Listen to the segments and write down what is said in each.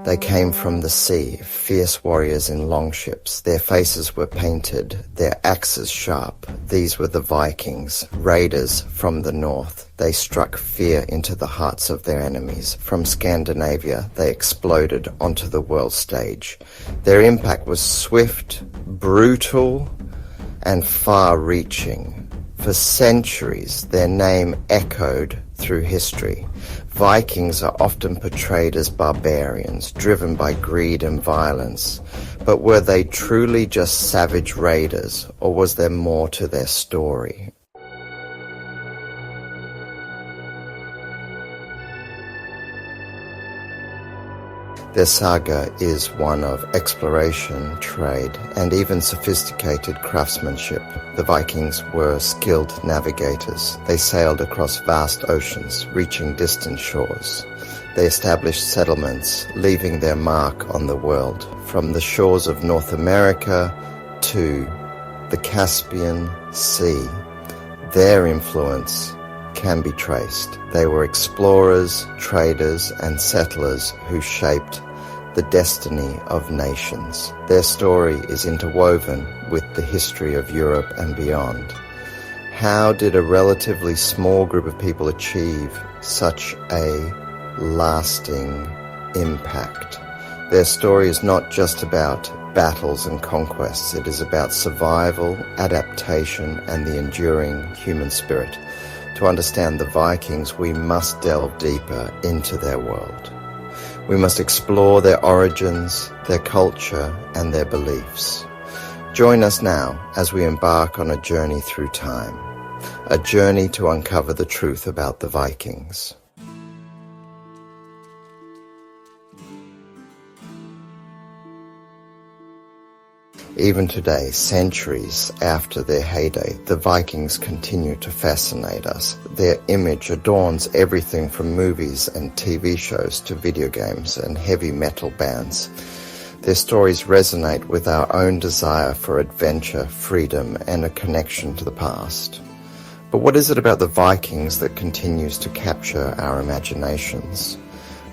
They came from the sea, fierce warriors in longships. Their faces were painted, their axes sharp. These were the Vikings, raiders from the north. They struck fear into the hearts of their enemies. From Scandinavia, they exploded onto the world stage. Their impact was swift, brutal, and far-reaching. For centuries, their name echoed through history. Vikings are often portrayed as barbarians, driven by greed and violence. But were they truly just savage raiders, or was there more to their story? Their saga is one of exploration, trade, and even sophisticated craftsmanship. The Vikings were skilled navigators. They sailed across vast oceans, reaching distant shores. They established settlements, leaving their mark on the world, from the shores of North America to the Caspian Sea. Their influence can be traced. They were explorers, traders, and settlers who shaped the destiny of nations. Their story is interwoven with the history of Europe and beyond. How did a relatively small group of people achieve such a lasting impact? Their story is not just about battles and conquests. It is about survival, adaptation, and the enduring human spirit. To understand the Vikings, we must delve deeper into their world. We must explore their origins, their culture, and their beliefs. Join us now as we embark on a journey through time, a journey to uncover the truth about the Vikings. Even today, centuries after their heyday, the Vikings continue to fascinate us. Their image adorns everything from movies and TV shows to video games and heavy metal bands. Their stories resonate with our own desire for adventure, freedom, and a connection to the past. But what is it about the Vikings that continues to capture our imaginations?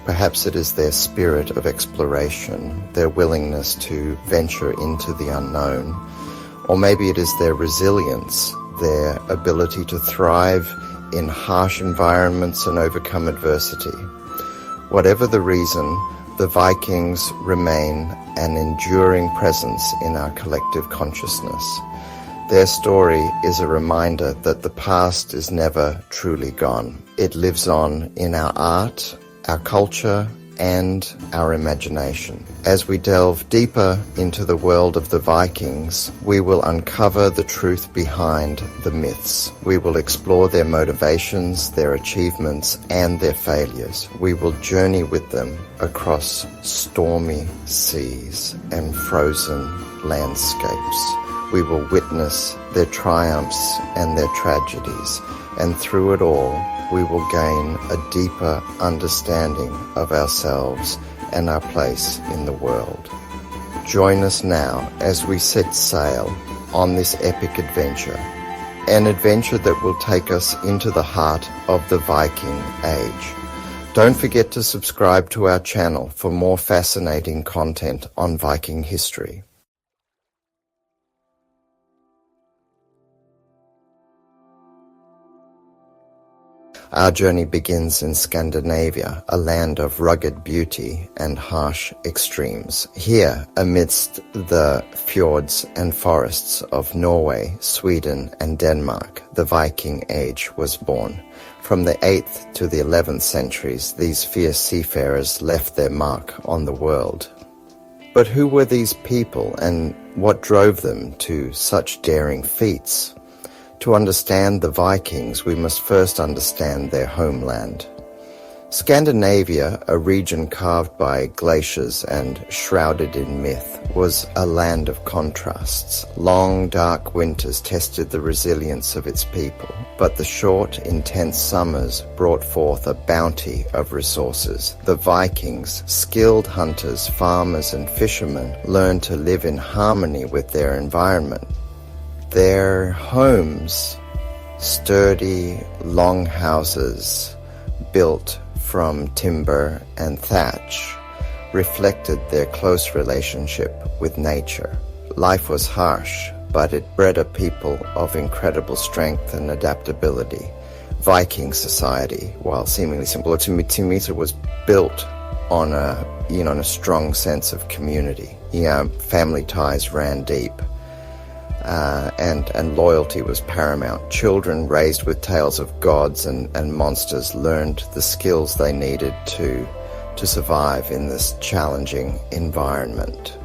Perhaps it is their spirit of exploration, their willingness to venture into the unknown, or maybe it is their resilience, their ability to thrive in harsh environments and overcome adversity. Whatever the reason, the Vikings remain an enduring presence in our collective consciousness. Their story is a reminder that the past is never truly gone. It lives on in our art, our culture, and our imagination. As we delve deeper into the world of the Vikings, we will uncover the truth behind the myths. We will explore their motivations, their achievements, and their failures. We will journey with them across stormy seas and frozen landscapes. We will witness their triumphs and their tragedies, and through it all, we will gain a deeper understanding of ourselves and our place in the world. Join us now as we set sail on this epic adventure, an adventure that will take us into the heart of the Viking Age. Don't forget to subscribe to our channel for more fascinating content on Viking history. Our journey begins in Scandinavia, a land of rugged beauty and harsh extremes. Here, amidst the fjords and forests of Norway, Sweden, and Denmark, the Viking Age was born. From the 8th to the 11th centuries, these fierce seafarers left their mark on the world. But who were these people, and what drove them to such daring feats? To understand the Vikings, we must first understand their homeland. Scandinavia, a region carved by glaciers and shrouded in myth, was a land of contrasts. Long, dark winters tested the resilience of its people, but the short, intense summers brought forth a bounty of resources. The Vikings, skilled hunters, farmers, and fishermen, learned to live in harmony with their environment. Their homes Sturdy, long houses built from timber and thatch reflected their close relationship with nature. Life was harsh, but it bred a people of incredible strength and adaptability. Viking society, while seemingly simple, Timita was built on a strong sense of community. Family ties ran deep, and loyalty was paramount. Children raised with tales of gods and monsters learned the skills they needed to survive in this challenging environment.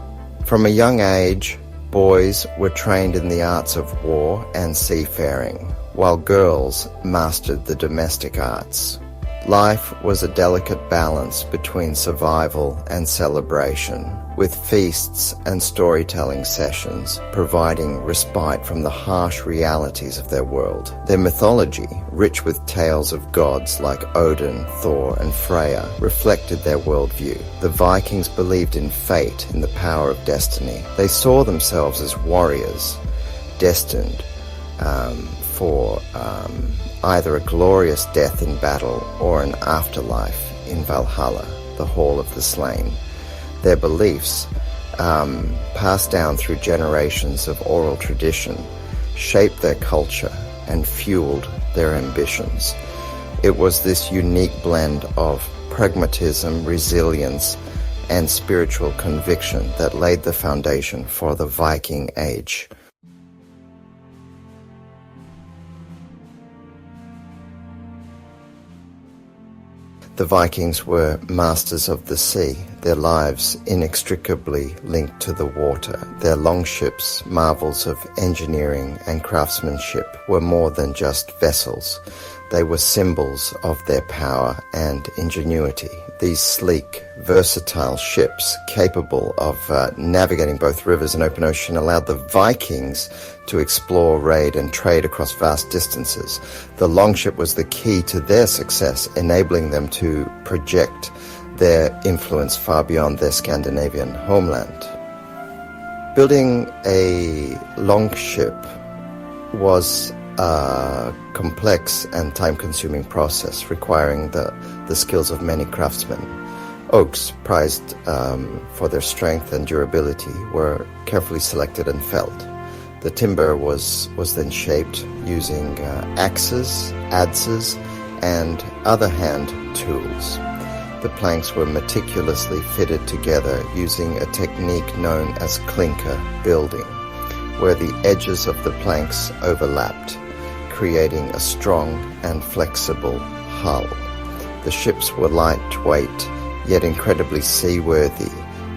From a young age, boys were trained in the arts of war and seafaring, while girls mastered the domestic arts. Life was a delicate balance between survival and celebration, with feasts and storytelling sessions providing respite from the harsh realities of their world. Their mythology, rich with tales of gods like Odin, Thor, and Freya, reflected their worldview. The Vikings believed in fate, in the power of destiny. They saw themselves as warriors, destined for either a glorious death in battle or an afterlife in Valhalla, the Hall of the Slain. Their beliefs, passed down through generations of oral tradition, shaped their culture and fueled their ambitions. It was this unique blend of pragmatism, resilience, and spiritual conviction that laid the foundation for the Viking Age. The Vikings were masters of the sea, their lives inextricably linked to the water. Their longships, marvels of engineering and craftsmanship, were more than just vessels. They were symbols of their power and ingenuity. These sleek, versatile ships, capable of navigating both rivers and open ocean, allowed the Vikings to explore, raid, and trade across vast distances. The longship was the key to their success, enabling them to project their influence far beyond their Scandinavian homeland. Building a longship was a complex and time-consuming process requiring the skills of many craftsmen. Oaks, prized for their strength and durability, were carefully selected and felled. The timber was then shaped using axes, adzes, and other hand tools. The planks were meticulously fitted together using a technique known as clinker building, where the edges of the planks overlapped, creating a strong and flexible hull. The ships were lightweight, yet incredibly seaworthy,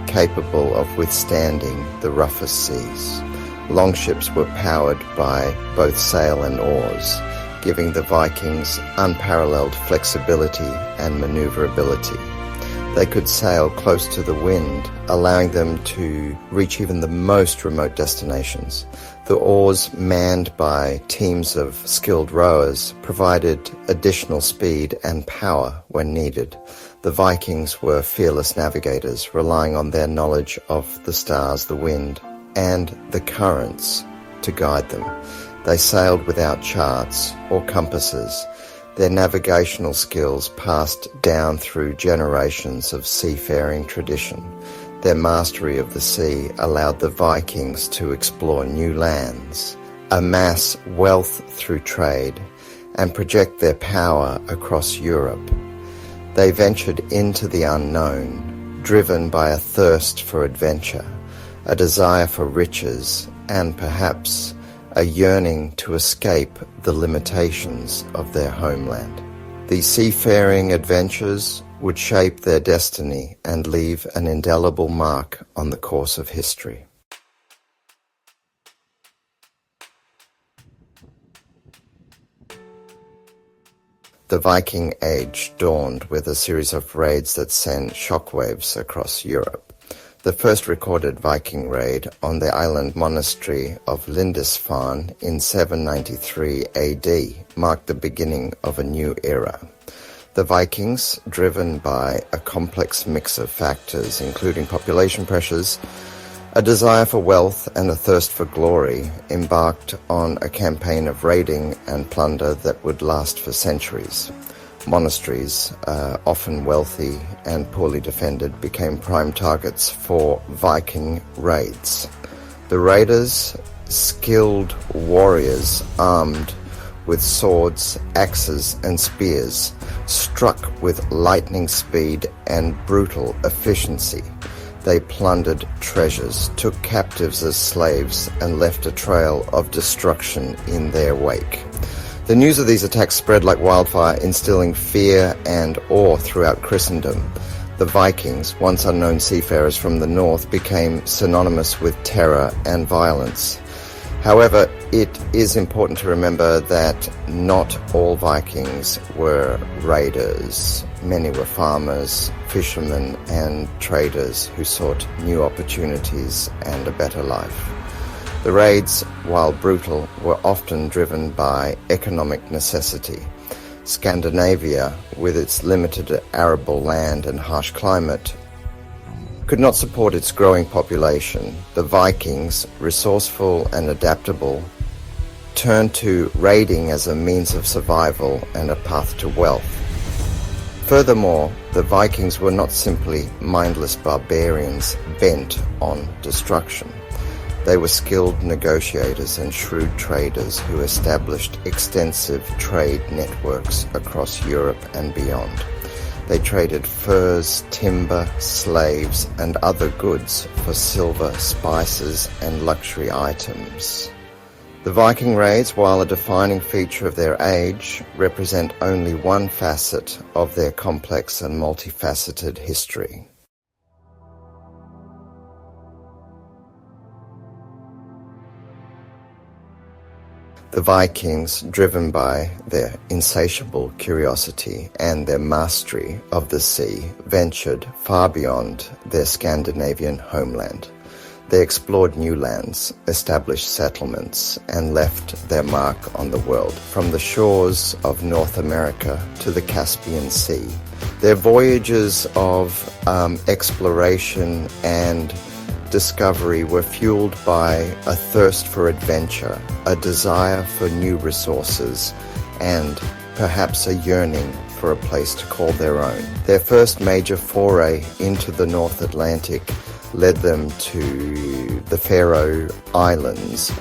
capable of withstanding the roughest seas. Longships were powered by both sail and oars, giving the Vikings unparalleled flexibility and maneuverability. They could sail close to the wind, allowing them to reach even the most remote destinations. The oars, manned by teams of skilled rowers, provided additional speed and power when needed. The Vikings were fearless navigators, relying on their knowledge of the stars, the wind, and the currents to guide them. They sailed without charts or compasses. Their navigational skills passed down through generations of seafaring tradition. Their mastery of the sea allowed the Vikings to explore new lands, amass wealth through trade, and project their power across Europe. They ventured into the unknown, driven by a thirst for adventure, a desire for riches, and perhaps a yearning to escape the limitations of their homeland. These seafaring adventures would shape their destiny and leave an indelible mark on the course of history. The Viking Age dawned with a series of raids that sent shockwaves across Europe. The first recorded Viking raid on the island monastery of Lindisfarne in 793 AD marked the beginning of a new era. The Vikings, driven by a complex mix of factors, including population pressures, A desire for wealth and a thirst for glory embarked on a campaign of raiding and plunder that would last for centuries. Monasteries, often wealthy and poorly defended, became prime targets for Viking raids. The raiders, skilled warriors armed with swords, axes, and spears, struck with lightning speed and brutal efficiency. They plundered treasures, took captives as slaves, and left a trail of destruction in their wake. The news of these attacks spread like wildfire, instilling fear and awe throughout Christendom. The Vikings, once unknown seafarers from the north, became synonymous with terror and violence. However, it is important to remember that not all Vikings were raiders. Many were farmers, fishermen, and traders who sought new opportunities and a better life. The raids, while brutal, were often driven by economic necessity. Scandinavia, with its limited arable land and harsh climate, could not support its growing population. The Vikings, resourceful and adaptable, turned to raiding as a means of survival and a path to wealth. Furthermore, the Vikings were not simply mindless barbarians bent on destruction. They were skilled negotiators and shrewd traders who established extensive trade networks across Europe and beyond. They traded furs, timber, slaves, and other goods for silver, spices, and luxury items. The Viking raids, while a defining feature of their age, represent only one facet of their complex and multifaceted history. The Vikings, driven by their insatiable curiosity and their mastery of the sea, ventured far beyond their Scandinavian homeland. They explored new lands, established settlements, and left their mark on the world, from the shores of North America to the Caspian Sea. Their voyages of exploration and discovery were fueled by a thirst for adventure, a desire for new resources, and perhaps a yearning for a place to call their own. Their first major foray into the North Atlantic led them to the Faroe Islands,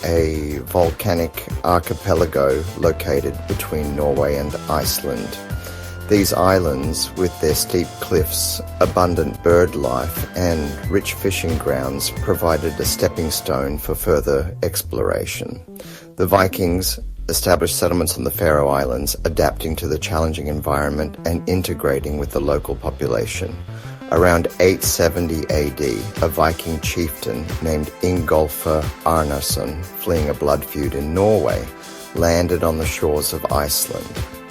a volcanic archipelago located between Norway and Iceland. These islands, with their steep cliffs, abundant bird life, and rich fishing grounds, provided a stepping stone for further exploration. The Vikings established settlements on the Faroe Islands, adapting to the challenging environment and integrating with the local population. Around 870 AD, a Viking chieftain named Ingolfur Arnarsson, fleeing a blood feud in Norway, landed on the shores of Iceland.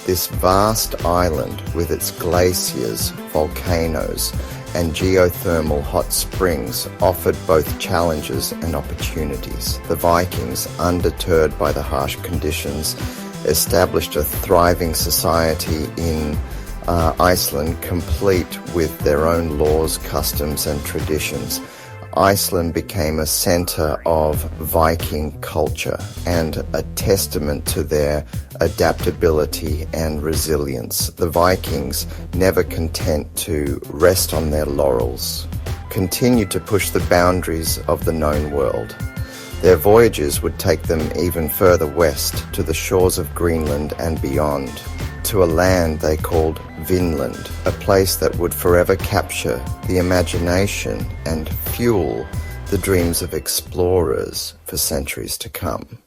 This vast island, with its glaciers, volcanoes, and geothermal hot springs, offered both challenges and opportunities. The Vikings, undeterred by the harsh conditions, established a thriving society in Iceland, complete with their own laws, customs, and traditions. Iceland became a center of Viking culture and a testament to their adaptability and resilience. The Vikings, never content to rest on their laurels, continued to push the boundaries of the known world. Their voyages would take them even further west to the shores of Greenland and beyond, to a land they called Vinland, a place that would forever capture the imagination and fuel the dreams of explorers for centuries to come.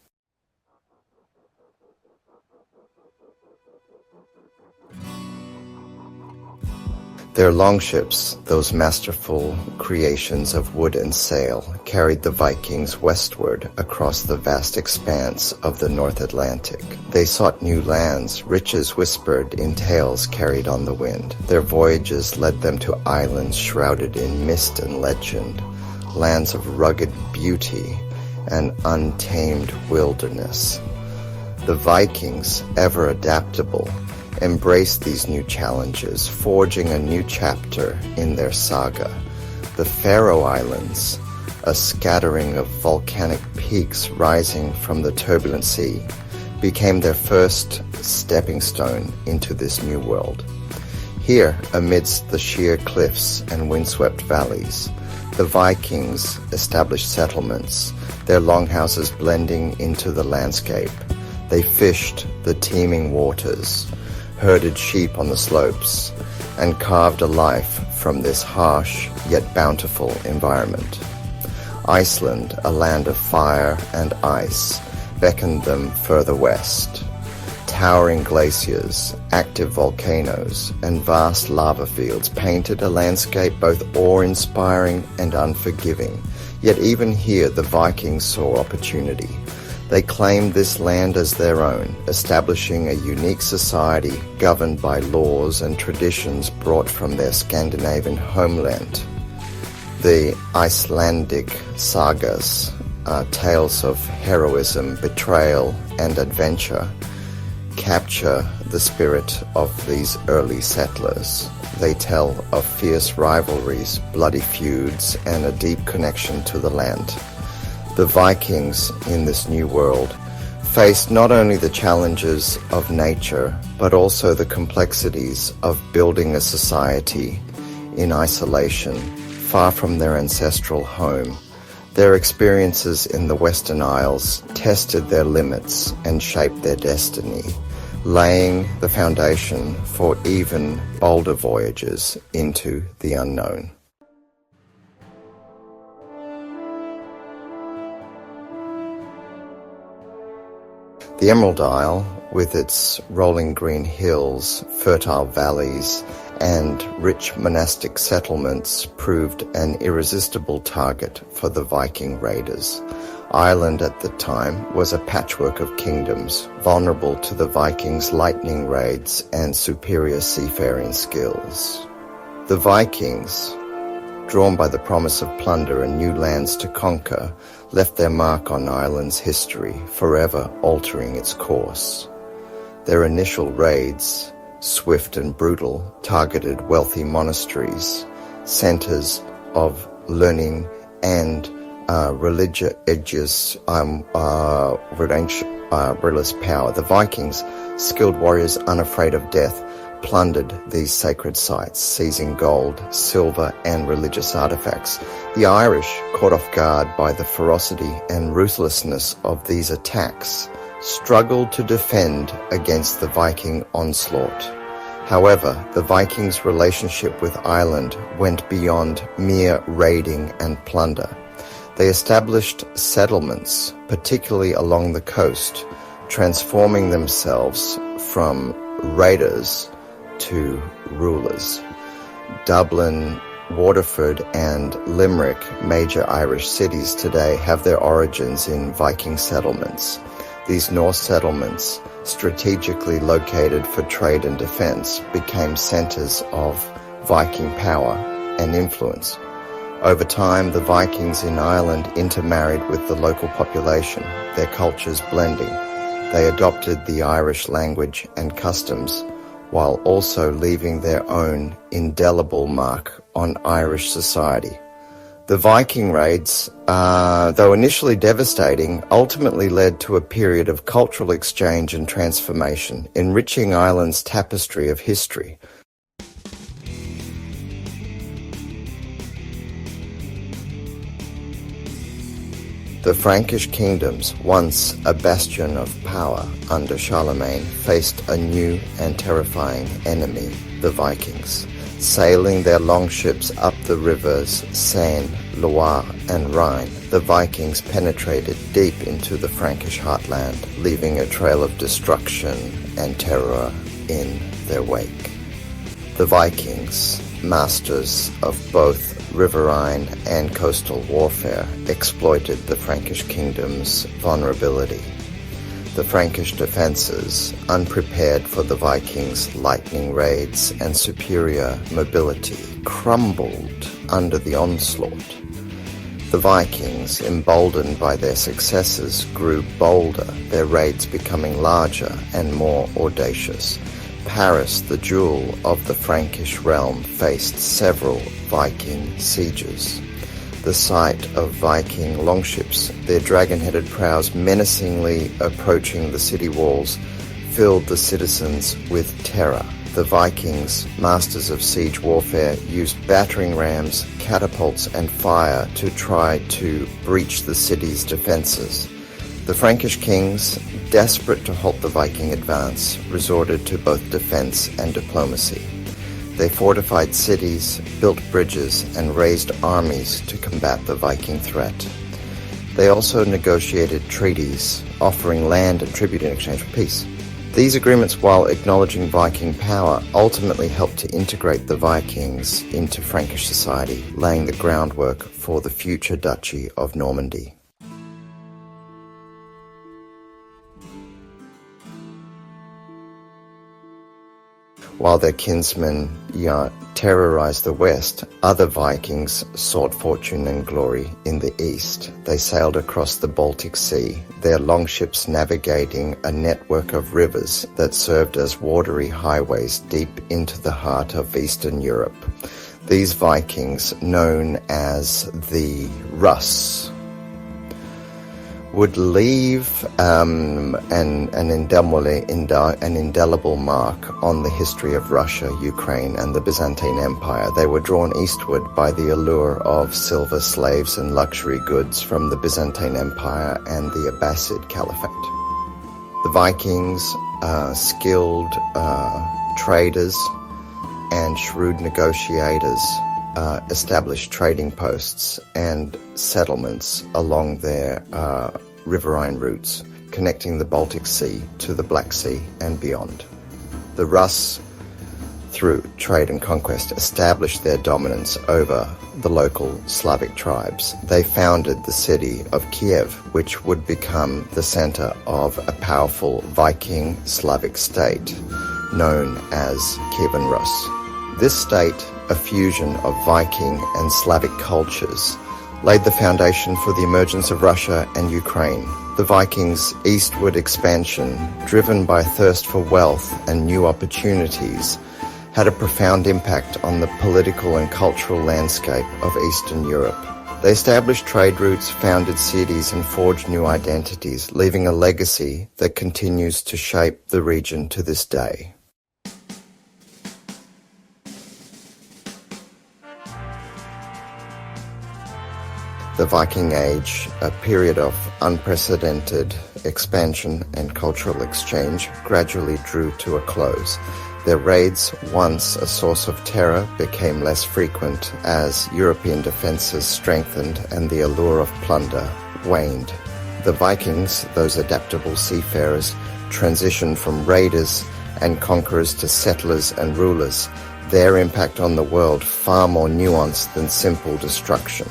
Their longships, those masterful creations of wood and sail, carried the Vikings westward across the vast expanse of the North Atlantic. They sought new lands, riches whispered in tales carried on the wind. Their voyages led them to islands shrouded in mist and legend, lands of rugged beauty and untamed wilderness. The Vikings, ever adaptable, embraced these new challenges, forging a new chapter in their saga. The Faroe Islands, a scattering of volcanic peaks rising from the turbulent sea, became their first stepping stone into this new world. Here, amidst the sheer cliffs and windswept valleys, the Vikings established settlements, their longhouses blending into the landscape. They fished the teeming waters, herded sheep on the slopes, and carved a life from this harsh yet bountiful environment. Iceland, a land of fire and ice, beckoned them further west. Towering glaciers, active volcanoes, and vast lava fields painted a landscape both awe-inspiring and unforgiving. Yet even here the Vikings saw opportunity. They claimed this land as their own, establishing a unique society governed by laws and traditions brought from their Scandinavian homeland. The Icelandic sagas are tales of heroism, betrayal, and adventure, capture the spirit of these early settlers. They tell of fierce rivalries, bloody feuds, and a deep connection to the land. The Vikings in this new world faced not only the challenges of nature, but also the complexities of building a society in isolation, far from their ancestral home. Their experiences in the Western Isles tested their limits and shaped their destiny, laying the foundation for even bolder voyages into the unknown. The Emerald Isle, with its rolling green hills, fertile valleys, and rich monastic settlements, proved an irresistible target for the Viking raiders. Ireland at the time was a patchwork of kingdoms, vulnerable to the Vikings' lightning raids and superior seafaring skills. The Vikings, drawn by the promise of plunder and new lands to conquer, left their mark on Ireland's history, forever altering its course. Their initial raids, swift and brutal, targeted wealthy monasteries, centers of learning and religious power. The Vikings, skilled warriors unafraid of death, plundered these sacred sites, seizing gold, silver, and religious artifacts. The Irish, caught off guard by the ferocity and ruthlessness of these attacks, struggled to defend against the Viking onslaught. However, the Vikings' relationship with Ireland went beyond mere raiding and plunder. They established settlements, particularly along the coast, transforming themselves from raiders to rulers. Dublin, Waterford, and Limerick, major Irish cities today, have their origins in Viking settlements. These Norse settlements, strategically located for trade and defense, became centers of Viking power and influence. Over time, the Vikings in Ireland intermarried with the local population, their cultures blending. They adopted the Irish language and customs, while also leaving their own indelible mark on Irish society. The Viking raids, though initially devastating, ultimately led to a period of cultural exchange and transformation, enriching Ireland's tapestry of history. The Frankish kingdoms, once a bastion of power under Charlemagne, faced a new and terrifying enemy, the Vikings. Sailing their longships up the rivers Seine, Loire, and Rhine, the Vikings penetrated deep into the Frankish heartland, leaving a trail of destruction and terror in their wake. The Vikings, masters of both riverine and coastal warfare, exploited the Frankish kingdom's vulnerability. The Frankish defenses, unprepared for the Vikings' lightning raids and superior mobility, crumbled under the onslaught. The Vikings, emboldened by their successes, grew bolder, their raids becoming larger and more audacious. Paris, the jewel of the Frankish realm, faced several Viking sieges. the sight of Viking longships, their dragon-headed prows menacingly approaching the city walls, filled the citizens with terror. The Vikings, masters of siege warfare, used battering rams, catapults, and fire to try to breach the city's defenses. The Frankish kings, desperate to halt the Viking advance, resorted to both defense and diplomacy. They fortified cities, built bridges, and raised armies to combat the Viking threat. They also negotiated treaties, offering land and tribute in exchange for peace. These agreements, while acknowledging Viking power, ultimately helped to integrate the Vikings into Frankish society, laying the groundwork for the future Duchy of Normandy. While their kinsmen terrorized the west, other Vikings sought fortune and glory in the east. They sailed across the Baltic Sea, their longships navigating a network of rivers that served as watery highways deep into the heart of Eastern Europe. These Vikings, known as the Russ, would leave an indelible mark on the history of Russia, Ukraine, and the Byzantine Empire. They were drawn eastward by the allure of silver slaves and luxury goods from the Byzantine Empire and the Abbasid Caliphate. The Vikings, skilled traders and shrewd negotiators, established trading posts and settlements along their riverine routes, connecting the Baltic Sea to the Black Sea and beyond. The Rus, through trade and conquest, established their dominance over the local Slavic tribes. They founded the city of Kiev, which would become the center of a powerful Viking Slavic state known as Kievan Rus. This state, a fusion of Viking and Slavic cultures, laid the foundation for the emergence of Russia and Ukraine. The Vikings' eastward expansion, driven by thirst for wealth and new opportunities, had a profound impact on the political and cultural landscape of Eastern Europe. They established trade routes, founded cities, and forged new identities, leaving a legacy that continues to shape the region to this day. The Viking Age, a period of unprecedented expansion and cultural exchange, gradually drew to a close. Their raids, once a source of terror, became less frequent as European defenses strengthened and the allure of plunder waned. The Vikings, those adaptable seafarers, transitioned from raiders and conquerors to settlers and rulers, their impact on the world far more nuanced than simple destruction.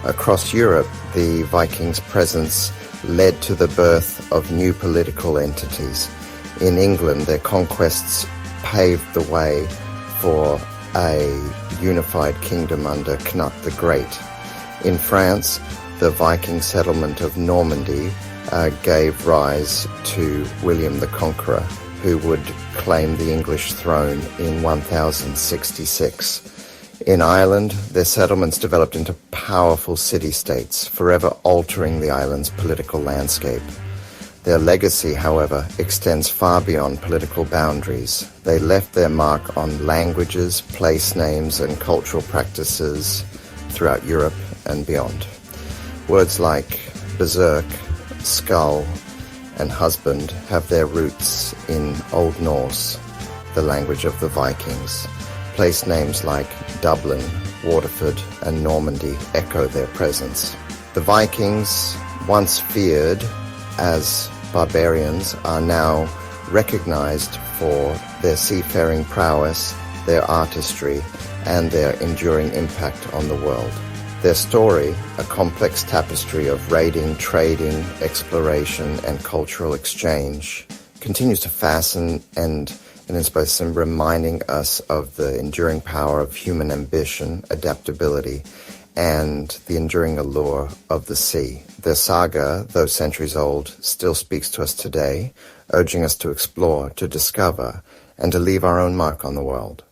Across Europe, the Vikings' presence led to the birth of new political entities. In England, their conquests paved the way for a unified kingdom under Knut the Great. In France, the Viking settlement of Normandy gave rise to William the Conqueror, who would claim the English throne in 1066. In Ireland, their settlements developed into powerful city-states, forever altering the island's political landscape. Their legacy, however, extends far beyond political boundaries. They left their mark on languages, place names, and cultural practices throughout Europe and beyond. Words like berserk, skull, and husband have their roots in Old Norse, the language of the Vikings. Place names like Dublin, Waterford, and Normandy echo their presence. The Vikings, once feared as barbarians, are now recognized for their seafaring prowess, their artistry, and their enduring impact on the world. Their story, a complex tapestry of raiding, trading, exploration, and cultural exchange, continues to fasten and inspire, reminding us of the enduring power of human ambition, adaptability, and the enduring allure of the sea. Their saga, though centuries old, still speaks to us today, urging us to explore, to discover, and to leave our own mark on the world.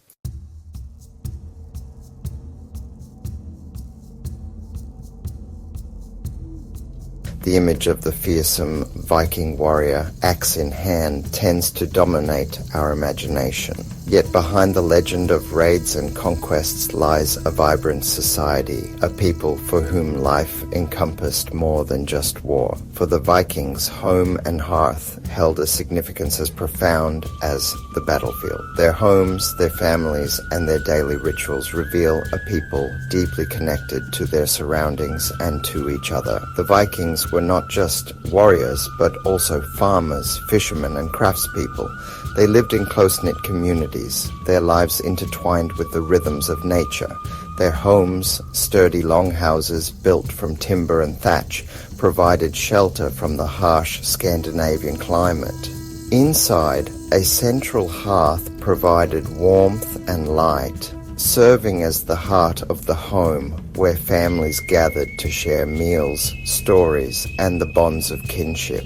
The image of the fearsome Viking warrior, axe in hand, tends to dominate our imagination. Yet behind the legend of raids and conquests lies a vibrant society, a people for whom life encompassed more than just war. For the Vikings, home and hearth held a significance as profound as the battlefield. Their homes, their families, and their daily rituals reveal a people deeply connected to their surroundings and to each other. The Vikings were not just warriors, but also farmers, fishermen, and craftspeople. They lived in close-knit communities, their lives intertwined with the rhythms of nature. Their homes, sturdy longhouses built from timber and thatch, provided shelter from the harsh Scandinavian climate. Inside, a central hearth provided warmth and light, serving as the heart of the home where families gathered to share meals, stories, and the bonds of kinship.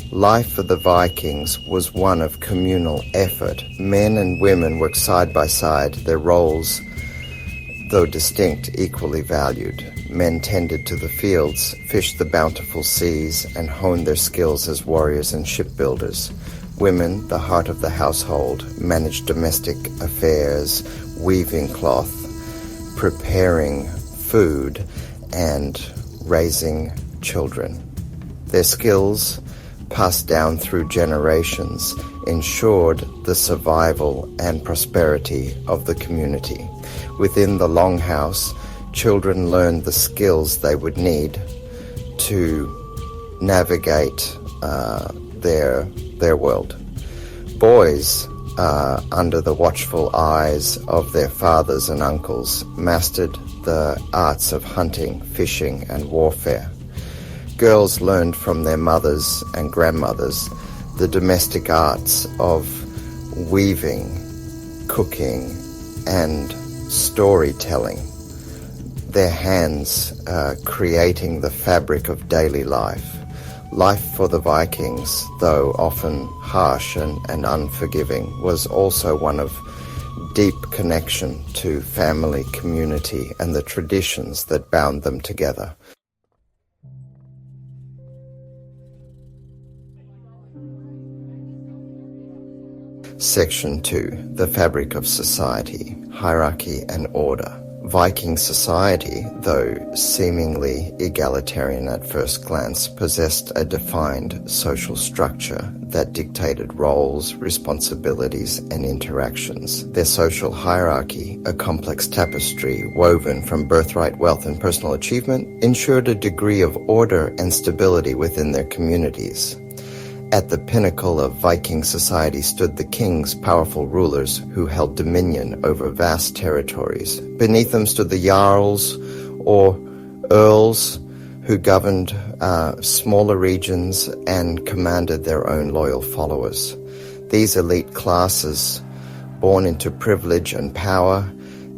Life for the Vikings was one of communal effort. Men and women worked side by side, their roles, though distinct, equally valued. Men tended to the fields, fished the bountiful seas, and honed their skills as warriors and shipbuilders. Women, the heart of the household, managed domestic affairs, weaving cloth, preparing food, and raising children. Their skills, passed down through generations, ensured the survival and prosperity of the community. Within the longhouse, children learned the skills they would need to navigate their world. Boys, under the watchful eyes of their fathers and uncles, mastered the arts of hunting, fishing, and warfare. Girls learned from their mothers and grandmothers the domestic arts of weaving, cooking, and storytelling, their hands creating the fabric of daily life. Life for the Vikings, though often harsh and unforgiving, was also one of deep connection to family, community, and the traditions that bound them together. Section 2. The Fabric of Society, Hierarchy and Order. Viking society, though seemingly egalitarian at first glance, possessed a defined social structure that dictated roles, responsibilities, and interactions. Their social hierarchy, a complex tapestry woven from birthright wealth and personal achievement, ensured a degree of order and stability within their communities. At the pinnacle of Viking society stood the kings, powerful rulers who held dominion over vast territories. Beneath them stood the jarls, or earls, who governed smaller regions and commanded their own loyal followers. These elite classes, born into privilege and power,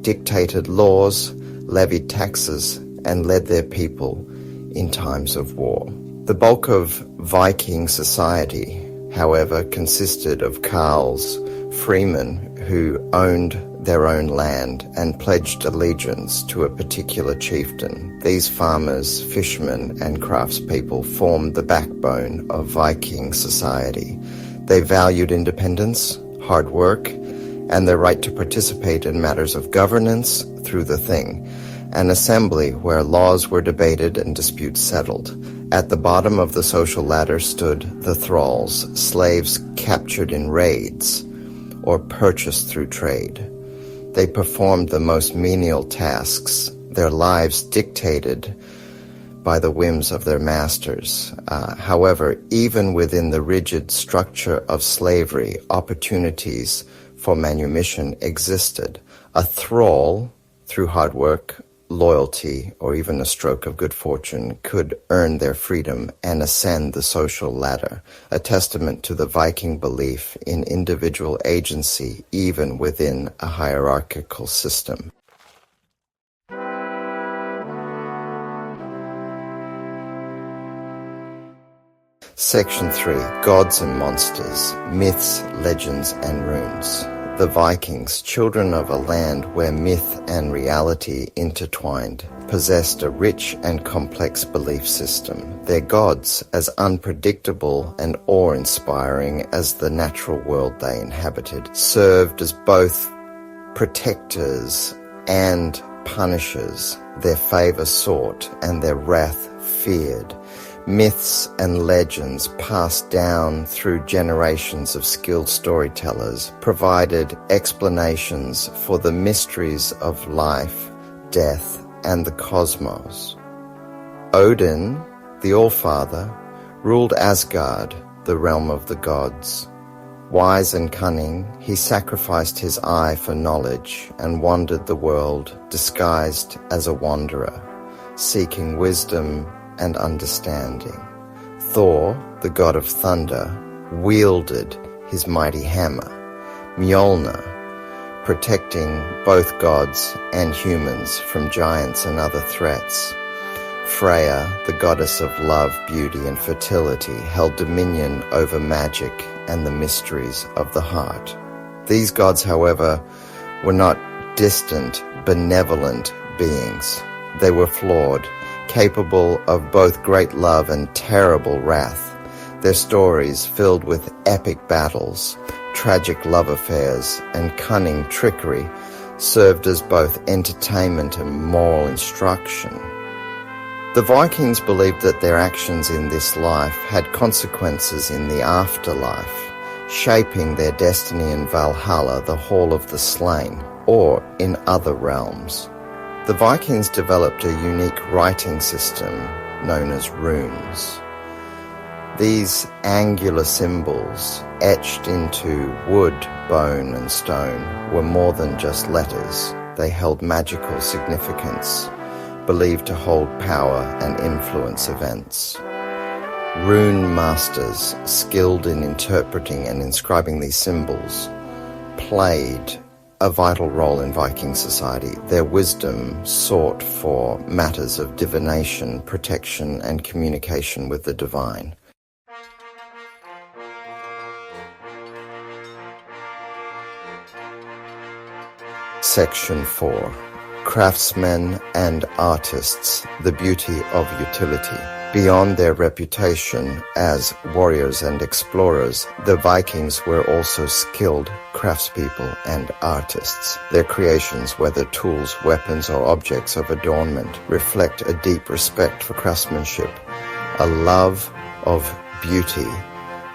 dictated laws, levied taxes, and led their people in times of war. The bulk of Viking society, however, consisted of carls, freemen who owned their own land and pledged allegiance to a particular chieftain. These farmers, fishermen, and craftspeople formed the backbone of Viking society. They valued independence, hard work, and their right to participate in matters of governance through the Thing, an assembly where laws were debated and disputes settled. At the bottom of the social ladder stood the thralls, slaves captured in raids or purchased through trade. They performed the most menial tasks, their lives dictated by the whims of their masters. However, even within the rigid structure of slavery, opportunities for manumission existed. A thrall, through hard work, loyalty, or even a stroke of good fortune, could earn their freedom and ascend the social ladder, a testament to the Viking belief in individual agency even within a hierarchical system. Section 3. Gods and Monsters, Myths, Legends, and Runes. The Vikings, children of a land where myth and reality intertwined, possessed a rich and complex belief system. Their gods, as unpredictable and awe-inspiring as the natural world they inhabited, served as both protectors and punishers. Their favor sought and their wrath feared. Myths and legends passed down through generations of skilled storytellers provided explanations for the mysteries of life, death, and the cosmos. Odin, the Allfather, ruled Asgard, the realm of the gods. Wise and cunning, he sacrificed his eye for knowledge and wandered the world disguised as a wanderer, seeking wisdom and understanding. Thor, the god of thunder, wielded his mighty hammer, Mjolnir, protecting both gods and humans from giants and other threats. Freya, the goddess of love, beauty, and fertility, held dominion over magic and the mysteries of the heart. These gods, however, were not distant, benevolent beings. They were flawed, capable of both great love and terrible wrath. Their stories, filled with epic battles, tragic love affairs, and cunning trickery, served as both entertainment and moral instruction. The Vikings believed that their actions in this life had consequences in the afterlife, shaping their destiny in Valhalla, the Hall of the Slain, or in other realms. The Vikings developed a unique writing system known as runes. These angular symbols, etched into wood, bone, and stone, were more than just letters. They held magical significance, believed to hold power and influence events. Rune masters, skilled in interpreting and inscribing these symbols, played a vital role in Viking society. Their wisdom sought for matters of divination, protection, and communication with the divine. Section 4. Craftsmen and artists, the beauty of utility. Beyond their reputation as warriors and explorers, the Vikings were also skilled craftspeople and artists. Their creations, whether tools, weapons, or objects of adornment, reflect a deep respect for craftsmanship, a love of beauty,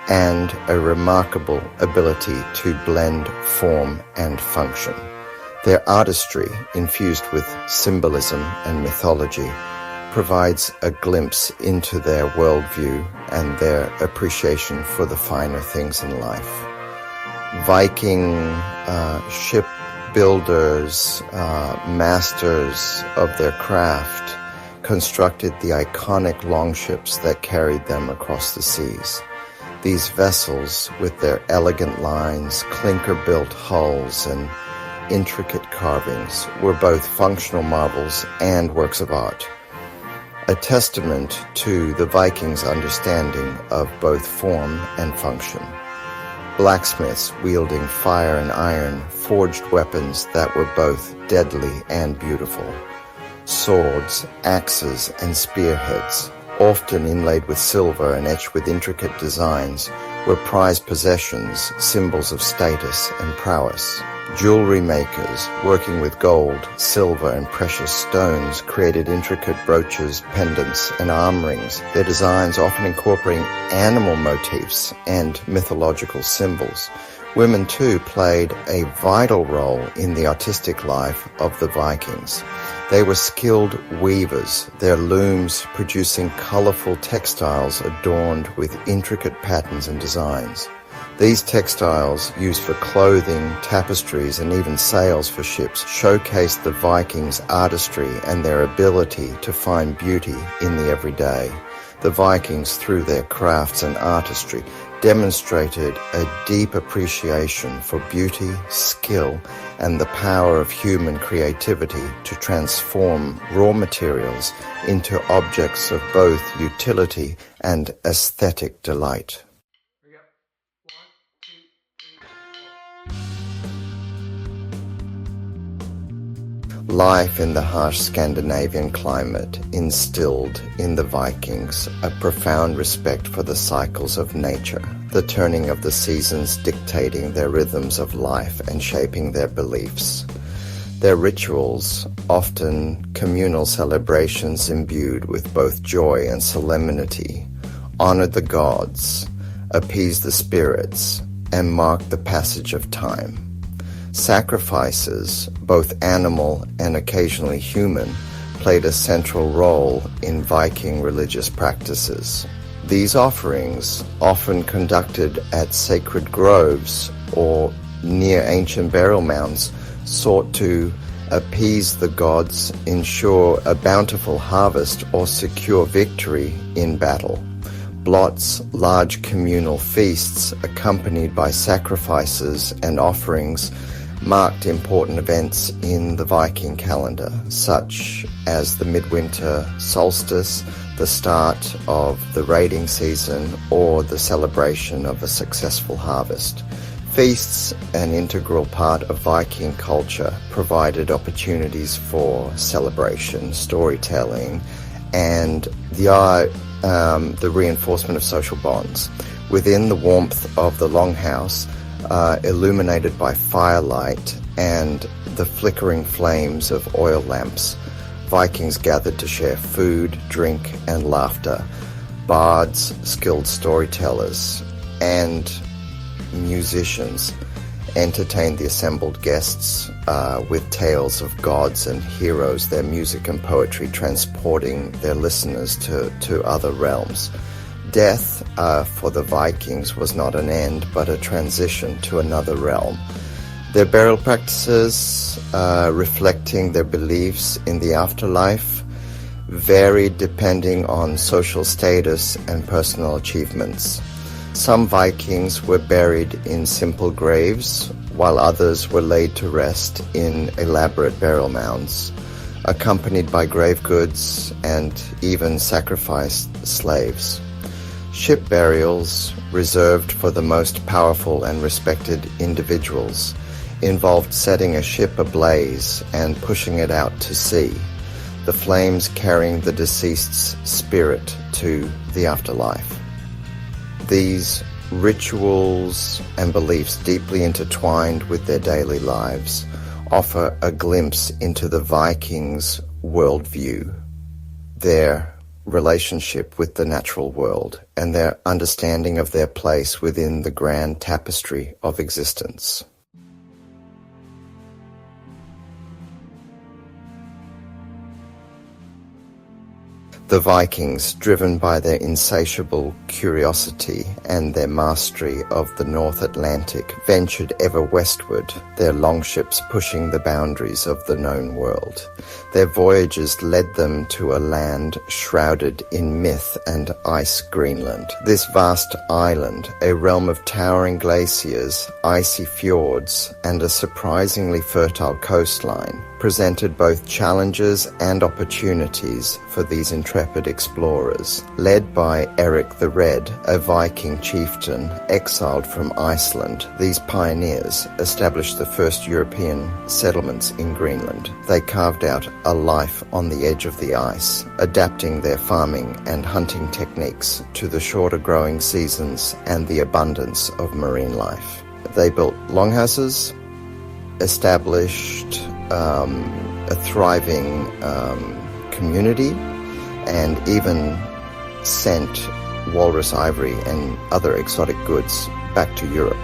and a remarkable ability to blend form and function. Their artistry, infused with symbolism and mythology, provides a glimpse into their worldview and their appreciation for the finer things in life. Viking shipbuilders, masters of their craft, constructed the iconic longships that carried them across the seas. These vessels, with their elegant lines, clinker-built hulls, and intricate carvings, were both functional marvels and works of art, a testament to the Vikings' understanding of both form and function. Blacksmiths, wielding fire and iron, forged weapons that were both deadly and beautiful. Swords, axes, and spearheads, often inlaid with silver and etched with intricate designs, were prized possessions, symbols of status and prowess. Jewelry makers, working with gold, silver, and precious stones, created intricate brooches, pendants, and arm rings, their designs often incorporating animal motifs and mythological symbols. Women, too, played a vital role in the artistic life of the Vikings. They were skilled weavers, their looms producing colorful textiles adorned with intricate patterns and designs. These textiles, used for clothing, tapestries, and even sails for ships, showcased the Vikings' artistry and their ability to find beauty in the everyday. The Vikings, through their crafts and artistry, demonstrated a deep appreciation for beauty, skill, and the power of human creativity to transform raw materials into objects of both utility and aesthetic delight. Life in the harsh Scandinavian climate instilled in the Vikings a profound respect for the cycles of nature, the turning of the seasons dictating their rhythms of life and shaping their beliefs. Their rituals, often communal celebrations imbued with both joy and solemnity, honored the gods, appeased the spirits, and marked the passage of time. Sacrifices, both animal and occasionally human, played a central role in Viking religious practices. These offerings, often conducted at sacred groves or near ancient burial mounds, sought to appease the gods, ensure a bountiful harvest, or secure victory in battle. Blots, large communal feasts accompanied by sacrifices and offerings, marked important events in the Viking calendar, such as the midwinter solstice, the start of the raiding season, or the celebration of a successful harvest. Feasts, an integral part of Viking culture, provided opportunities for celebration, storytelling, and the reinforcement of social bonds. Within the warmth of the longhouse, illuminated by firelight and the flickering flames of oil lamps, Vikings gathered to share food, drink, and laughter. Bards, skilled storytellers, and musicians entertained the assembled guests with tales of gods and heroes, their music and poetry transporting their listeners to other realms. Death for the Vikings was not an end, but a transition to another realm. Their burial practices, reflecting their beliefs in the afterlife, varied depending on social status and personal achievements. Some Vikings were buried in simple graves, while others were laid to rest in elaborate burial mounds, accompanied by grave goods and even sacrificed slaves. Ship burials, reserved for the most powerful and respected individuals, involved setting a ship ablaze and pushing it out to sea, the flames carrying the deceased's spirit to the afterlife. These rituals and beliefs, deeply intertwined with their daily lives, offer a glimpse into the Vikings' worldview, their relationship with the natural world, and their understanding of their place within the grand tapestry of existence. The Vikings, driven by their insatiable curiosity and their mastery of the North Atlantic, ventured ever westward, their longships pushing the boundaries of the known world. Their voyages led them to a land shrouded in myth and ice, Greenland. This vast island, a realm of towering glaciers, icy fjords, and a surprisingly fertile coastline, presented both challenges and opportunities for these intrepid explorers. Led by Eric the Red, a Viking chieftain exiled from Iceland, these pioneers established the first European settlements in Greenland. They carved out a life on the edge of the ice, adapting their farming and hunting techniques to the shorter growing seasons and the abundance of marine life. They built longhouses, established a thriving community, and even sent walrus ivory and other exotic goods back to Europe.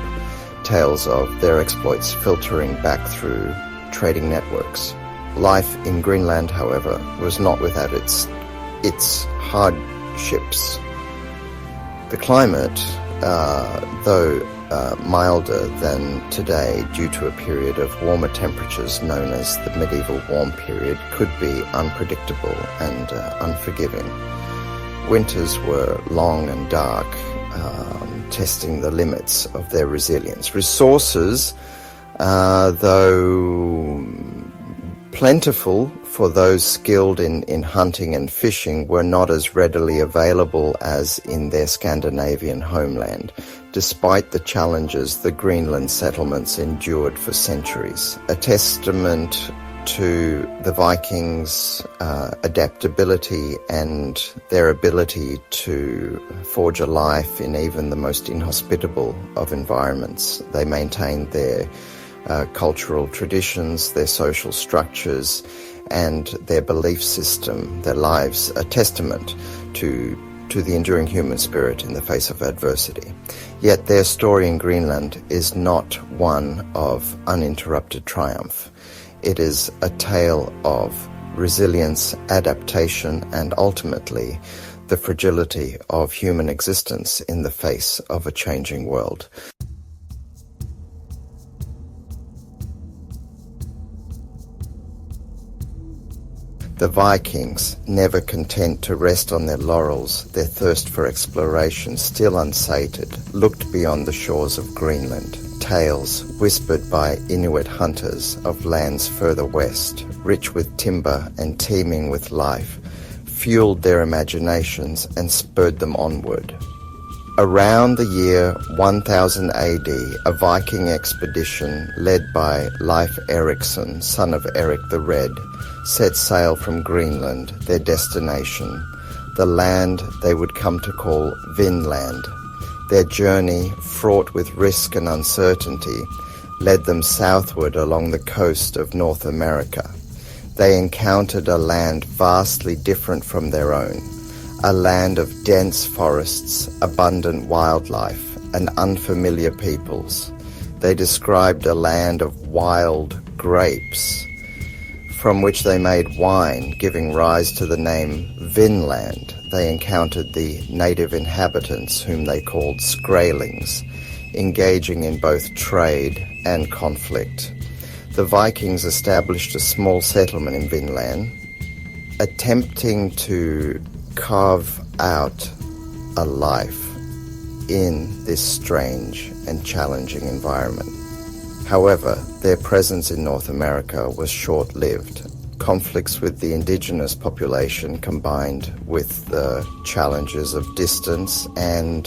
Tales of their exploits filtering back through trading networks. Life in Greenland, however, was not without its hardships. The climate, though milder than today due to a period of warmer temperatures known as the medieval warm period, could be unpredictable and unforgiving. Winters were long and dark, testing the limits of their resilience. Resources, though plentiful for those skilled in hunting and fishing, were not as readily available as in their Scandinavian homeland. Despite the challenges the Greenland settlements endured for centuries, a testament to the Vikings' adaptability and their ability to forge a life in even the most inhospitable of environments. They maintained their cultural traditions, their social structures, and their belief system, their lives, a testament to the enduring human spirit in the face of adversity. Yet their story in Greenland is not one of uninterrupted triumph. It is a tale of resilience, adaptation, and ultimately the fragility of human existence in the face of a changing world. The Vikings, never content to rest on their laurels, their thirst for exploration still unsated, looked beyond the shores of Greenland. Tales whispered by Inuit hunters of lands further west, rich with timber and teeming with life, fueled their imaginations and spurred them onward. Around the year 1000 AD, a Viking expedition led by Leif Erikson, son of Eric the Red, set sail from Greenland, their destination, the land they would come to call Vinland. Their journey, fraught with risk and uncertainty, led them southward along the coast of North America. They encountered a land vastly different from their own, a land of dense forests, abundant wildlife, and unfamiliar peoples. They described a land of wild grapes, from which they made wine, giving rise to the name Vinland. They encountered the native inhabitants, whom they called Skraelings, engaging in both trade and conflict. The Vikings established a small settlement in Vinland, attempting to carve out a life in this strange and challenging environment. However, their presence in North America was short-lived. Conflicts with the indigenous population, combined with the challenges of distance and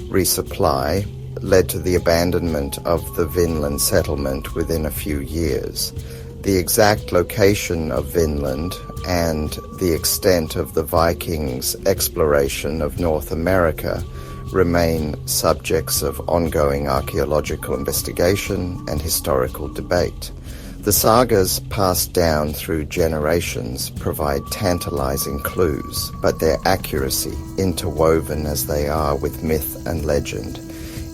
resupply, led to the abandonment of the Vinland settlement within a few years. The exact location of Vinland and the extent of the Vikings' exploration of North America remain subjects of ongoing archaeological investigation and historical debate. The sagas passed down through generations provide tantalizing clues, but their accuracy, interwoven as they are with myth and legend,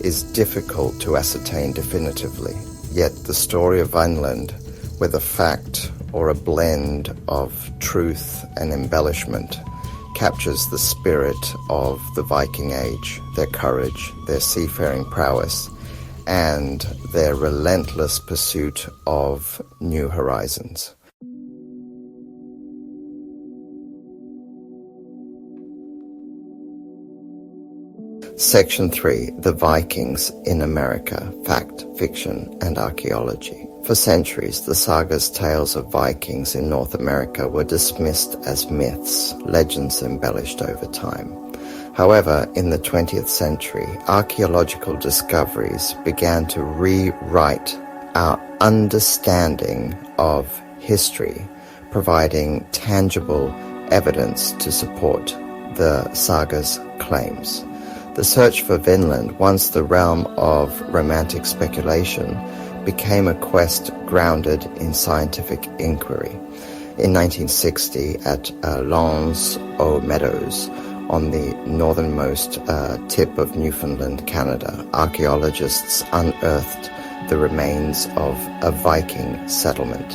is difficult to ascertain definitively. Yet the story of Vinland, whether fact or a blend of truth and embellishment, captures the spirit of the Viking Age, their courage, their seafaring prowess, and their relentless pursuit of new horizons. Section 3. The Vikings in America. Fact, Fiction, and Archaeology. For centuries, the saga's tales of Vikings in North America were dismissed as myths, legends embellished over time. However, in the 20th century, archaeological discoveries began to rewrite our understanding of history, providing tangible evidence to support the saga's claims. The search for Vinland, once the realm of romantic speculation, became a quest grounded in scientific inquiry. In 1960, at L'Anse aux Meadows, on the northernmost tip of Newfoundland, Canada, archaeologists unearthed the remains of a Viking settlement,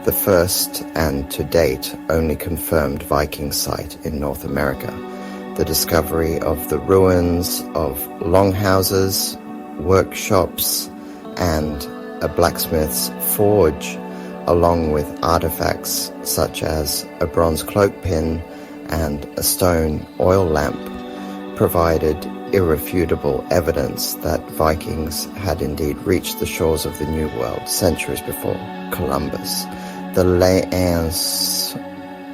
the first and to date only confirmed Viking site in North America. The discovery of the ruins of longhouses, workshops, and a blacksmith's forge, along with artifacts such as a bronze cloak pin and a stone oil lamp, provided irrefutable evidence that Vikings had indeed reached the shores of the New World centuries before Columbus. The L'Anse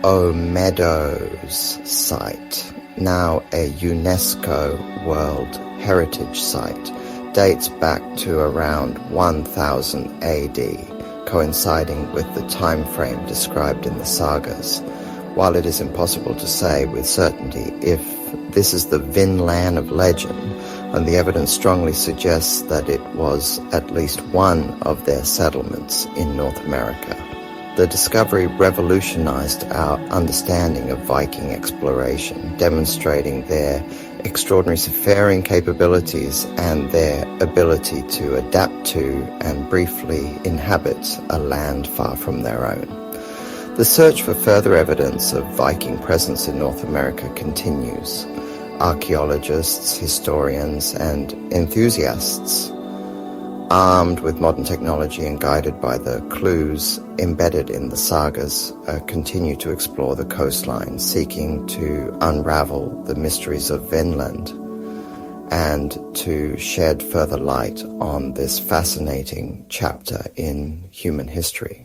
aux Meadows site, now a UNESCO World Heritage Site, dates back to around 1000 AD. coinciding with the time frame described in the sagas. While it is impossible to say with certainty if this is the Vinland of legend, and the evidence strongly suggests that it was at least one of their settlements in North America. The discovery revolutionized our understanding of Viking exploration, demonstrating their extraordinary seafaring capabilities and their ability to adapt to and briefly inhabit a land far from their own. The search for further evidence of Viking presence in North America continues. Archaeologists, historians, and enthusiasts, armed with modern technology and guided by the clues embedded in the sagas, continue to explore the coastline, seeking to unravel the mysteries of Vinland and to shed further light on this fascinating chapter in human history.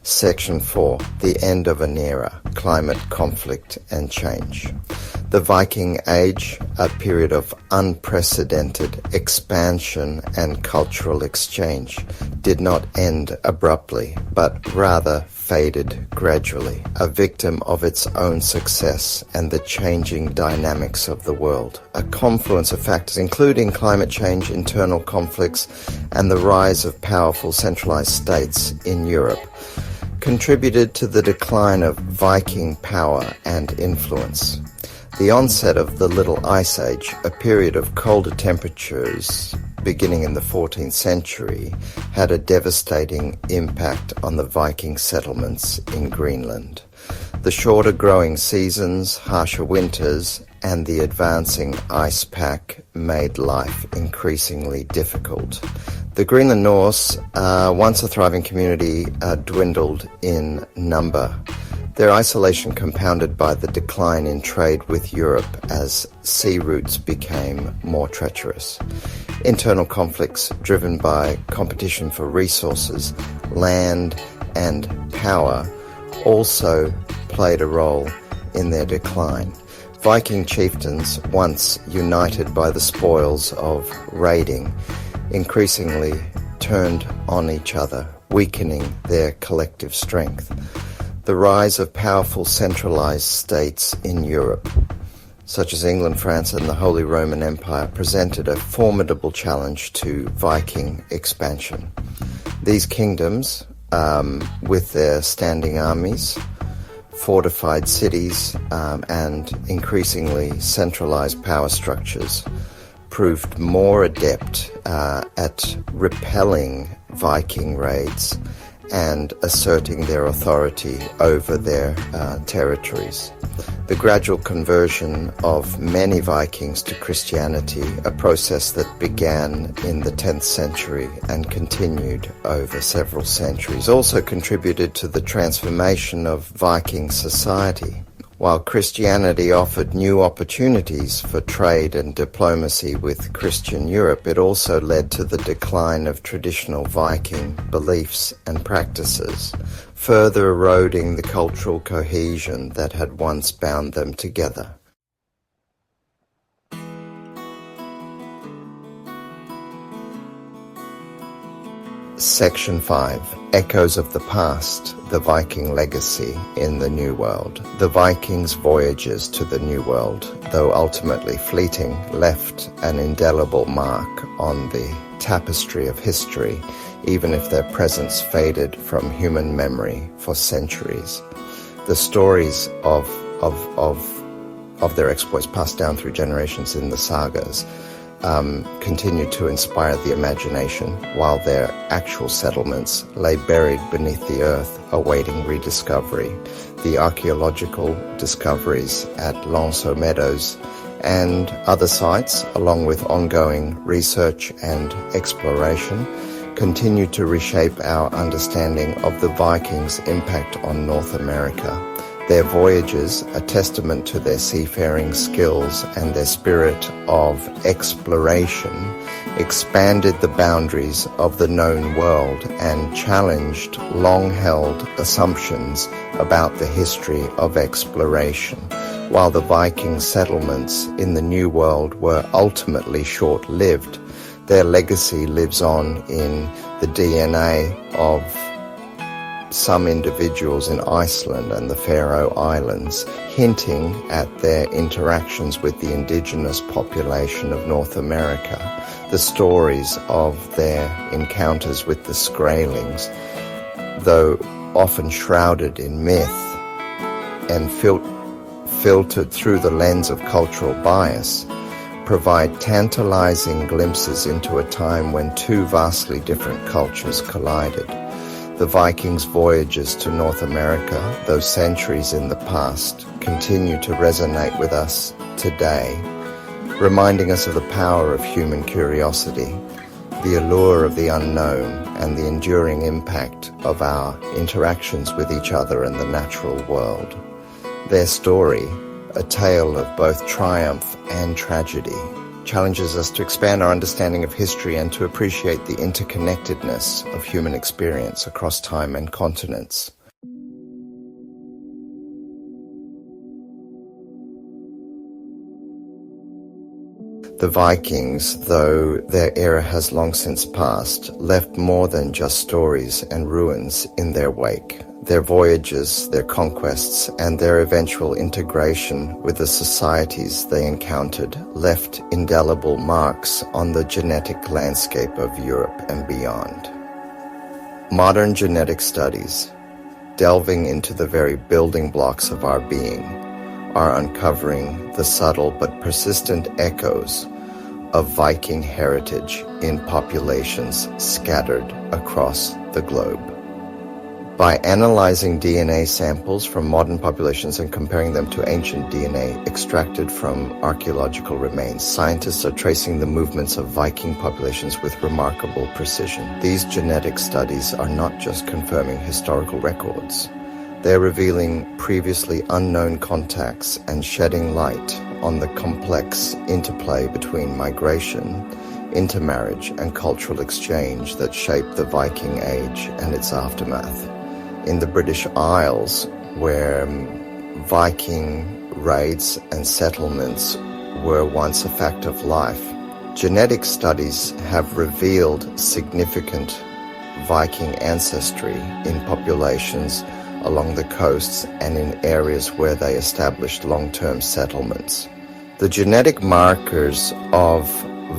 Section 4. The End of an Era, Climate Conflict and Change. The Viking Age, a period of unprecedented expansion and cultural exchange, did not end abruptly, but rather faded gradually, a victim of its own success and the changing dynamics of the world. A confluence of factors, including climate change, internal conflicts, and the rise of powerful centralized states in Europe, contributed to the decline of Viking power and influence. The onset of the Little Ice Age, a period of colder temperatures beginning in the 14th century, had a devastating impact on the Viking settlements in Greenland. The shorter growing seasons, harsher winters, and the advancing ice pack made life increasingly difficult. The Greenland Norse, once a thriving community, dwindled in number. Their isolation compounded by the decline in trade with Europe as sea routes became more treacherous. Internal conflicts driven by competition for resources, land, and power also played a role in their decline. Viking chieftains, once united by the spoils of raiding, increasingly turned on each other, weakening their collective strength. The rise of powerful centralized states in Europe, such as England, France, and the Holy Roman Empire, presented a formidable challenge to Viking expansion. These kingdoms, with their standing armies, fortified cities, and increasingly centralized power structures, proved more adept at repelling Viking raids and asserting their authority over their territories. The gradual conversion of many Vikings to Christianity, a process that began in the 10th century and continued over several centuries, also contributed to the transformation of Viking society. While Christianity offered new opportunities for trade and diplomacy with Christian Europe, it also led to the decline of traditional Viking beliefs and practices, further eroding the cultural cohesion that had once bound them together. Section 5. Echoes of the Past, the Viking Legacy in the New World. The Vikings' voyages to the New World, though ultimately fleeting, left an indelible mark on the tapestry of history, even if their presence faded from human memory for centuries. The stories of their exploits passed down through generations in the sagas continued to inspire the imagination, while their actual settlements lay buried beneath the earth, awaiting rediscovery. The archaeological discoveries at Lanceau Meadows and other sites, along with ongoing research and exploration, continue to reshape our understanding of the Vikings' impact on North America. Their voyages, a testament to their seafaring skills and their spirit of exploration, expanded the boundaries of the known world and challenged long-held assumptions about the history of exploration. While the Viking settlements in the New World were ultimately short-lived, their legacy lives on in the DNA of some individuals in Iceland and the Faroe Islands, hinting at their interactions with the indigenous population of North America, the stories of their encounters with the Skraelings, though often shrouded in myth and filtered through the lens of cultural bias, provide tantalizing glimpses into a time when two vastly different cultures collided. The Vikings' voyages to North America, though centuries in the past, continue to resonate with us today, reminding us of the power of human curiosity, the allure of the unknown, and the enduring impact of our interactions with each other and the natural world. Their story, a tale of both triumph and tragedy, challenges us to expand our understanding of history and to appreciate the interconnectedness of human experience across time and continents. The Vikings, though their era has long since passed, left more than just stories and ruins in their wake. Their voyages, their conquests, and their eventual integration with the societies they encountered left indelible marks on the genetic landscape of Europe and beyond. Modern genetic studies, delving into the very building blocks of our being, are uncovering the subtle but persistent echoes of Viking heritage in populations scattered across the globe. By analyzing DNA samples from modern populations and comparing them to ancient DNA extracted from archaeological remains, scientists are tracing the movements of Viking populations with remarkable precision. These genetic studies are not just confirming historical records. They're revealing previously unknown contacts and shedding light on the complex interplay between migration, intermarriage, and cultural exchange that shaped the Viking Age and its aftermath. In the British Isles, where Viking raids and settlements were once a fact of life, genetic studies have revealed significant Viking ancestry in populations along the coasts and in areas where they established long-term settlements. The genetic markers of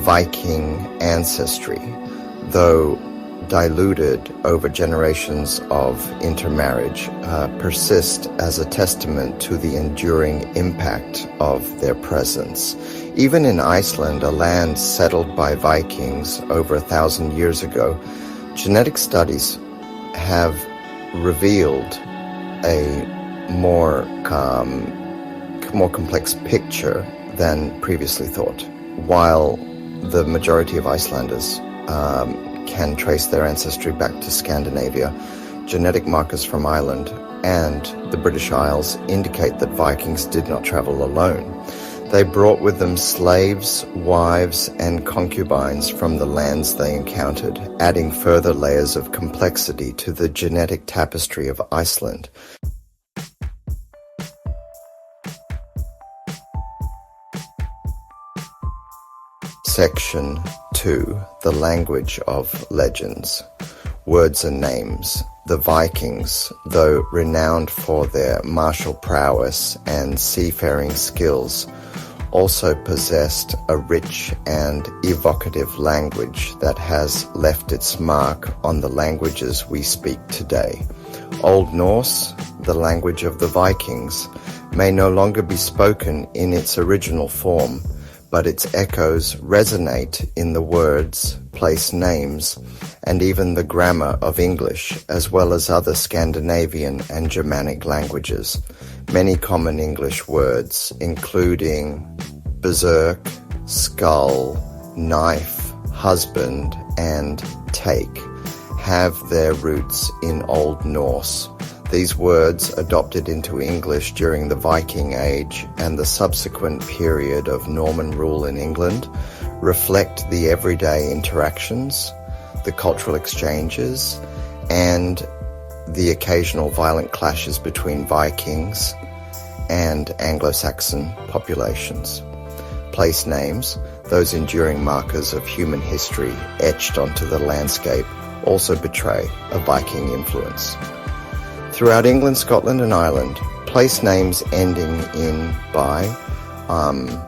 Viking ancestry, though diluted over generations of intermarriage, persist as a testament to the enduring impact of their presence. Even in Iceland, a land settled by Vikings over 1,000 years ago, genetic studies have revealed a more complex picture than previously thought. While the majority of Icelanders can trace their ancestry back to Scandinavia, genetic markers from Ireland and the British Isles indicate that Vikings did not travel alone. They brought with them slaves, wives, and concubines from the lands they encountered, adding further layers of complexity to the genetic tapestry of Iceland. Section 2. The Language of Legends. Words and Names. The Vikings, though renowned for their martial prowess and seafaring skills, also possessed a rich and evocative language that has left its mark on the languages we speak today. Old Norse, the language of the Vikings, may no longer be spoken in its original form, but its echoes resonate in the words, place names, and even the grammar of English, as well as other Scandinavian and Germanic languages. Many common English words, including berserk, skull, knife, husband, and take, have their roots in Old Norse. These words, adopted into English during the Viking Age and the subsequent period of Norman rule in England, reflect the everyday interactions, the cultural exchanges, and the occasional violent clashes between Vikings and Anglo-Saxon populations. Place names, those enduring markers of human history etched onto the landscape, also betray a Viking influence. Throughout England, Scotland and Ireland, place names ending in by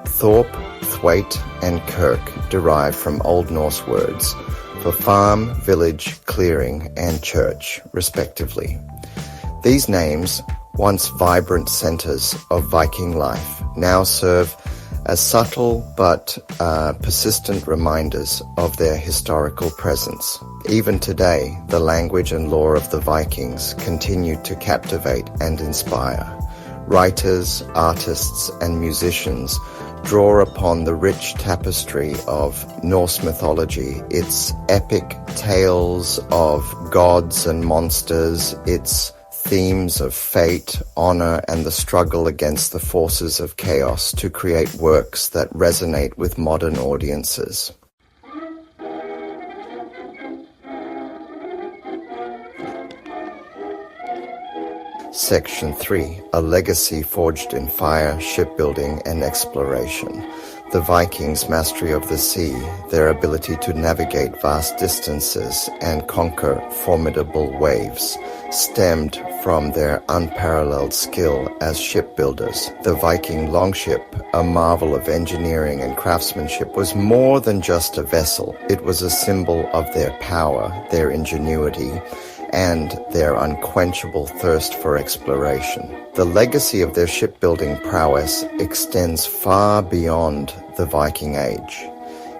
Thorpe, Thwaite and Kirk derive from Old Norse words for farm, village, clearing and church, respectively. These names, once vibrant centres of Viking life, now serve as subtle but persistent reminders of their historical presence. Even today, the language and lore of the Vikings continue to captivate and inspire. Writers, artists, and musicians draw upon the rich tapestry of Norse mythology, its epic tales of gods and monsters, its themes of fate, honor, and the struggle against the forces of chaos to create works that resonate with modern audiences. Section 3. A legacy forged in fire, shipbuilding, and exploration. The Vikings' mastery of the sea, their ability to navigate vast distances and conquer formidable waves, stemmed from their unparalleled skill as shipbuilders. The Viking longship, a marvel of engineering and craftsmanship, was more than just a vessel. It was a symbol of their power, their ingenuity, and their unquenchable thirst for exploration. The legacy of their shipbuilding prowess extends far beyond the Viking Age,